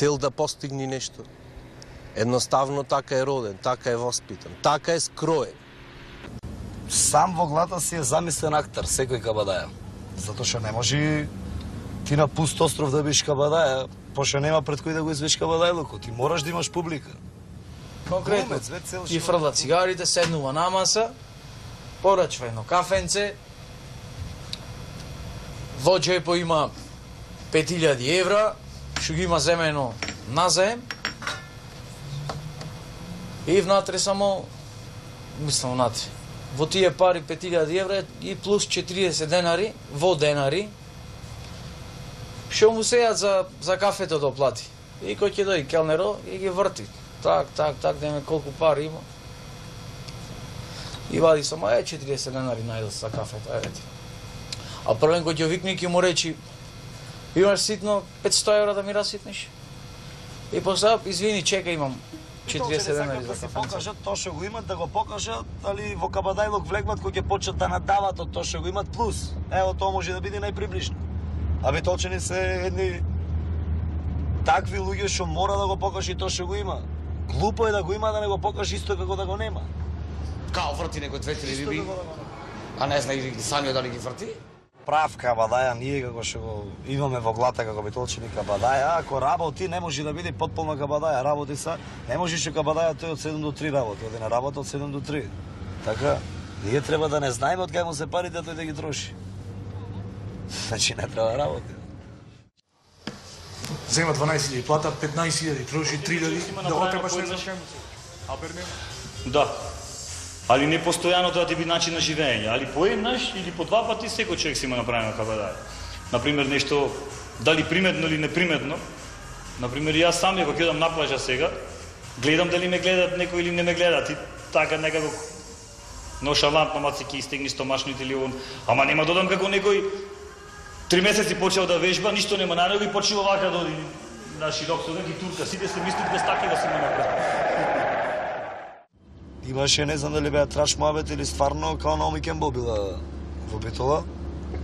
цел да постигне нешто. Едноставно така е роден, така е воспитан, така е скроен. Сам во главата си е замислен актер, секој кабадаја. Затоа што не може ти на пуст остров да бидеш кабадаја, пошто нема пред кој да го изведеш кабадајлокот. Ти мораш да имаш публика. Конкретно, и фрла цигарите, седнува на маса, порачва едно кафенце, во джепо има 5000 евра, што ги има земено назаем, и внатре само, мислам внатре, во тие пари 5000 евра и плюс 40 денари, во денари, што му сејат за кафето да оплати. И кој ќе дојде келнеро и ги врти. Так, да име колку пари има. И вади само 40 денари најдел за кафето, ети. А првен кој ќе викне ќе му речи, имаш ситно 500 евра да ми раситнеш? И после, извини, чека, имам 40 денари за кафенце. Покажат тоа што го имат, да го покажат, али во кабадајлок влегват кој ќе почнат да надават од тоа што го имат плюс. Ево, тоа може да биде најприближно. А битолчени се едни такви луѓе што мора да го покажи тоа што го има. Глупо е да го има, да не го покажи исто како да го нема. Као врти некој 2-3 риби, а не знае и самиот дали ги врти? Прав кабадаја, ние како што го имаме во глата како битолчени кабадаја, ако работи не може да биде потполна кабадаја, работи са, не може што кабадаја тој од 7 до 3 работи, оди на работа од 7 до 3. Така, ние треба да не знаеме од кај му се парите тој да ги троши. Значи не треба да работи. Зема 12.000 плата, 15.000 троши, 3.000, да го требаш не знаш кај му се. Аберне? Да. Али не постојано тоа ти би начин на живење, али поеднаш или по два пати секој човек си има направено кабадаја. Например, нешто, дали приметно или неприметно. Например, јас сам ако ќе одам на плажа сега, гледам дали ме гледат некој или не ме гледат и така некако ношалантно мацики истегни стомашните или он. Ама нема додам како некој 3 месеци почел да вежба, ништо нема на него и почива вака да оди на широк со и турка. Сите се мислат без такива си има направено. Имаше, не знам дали беа траш муабет или стварно, као Наоми Кембел била во Битола.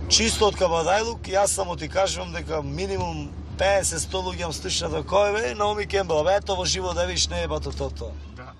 Чисто од кабадајлук, јас само ти кажувам дека минимум 50-100 луѓе стишна до кој бе, Наоми Кембел, бе, ето во живо да видиш, не е бато тоа.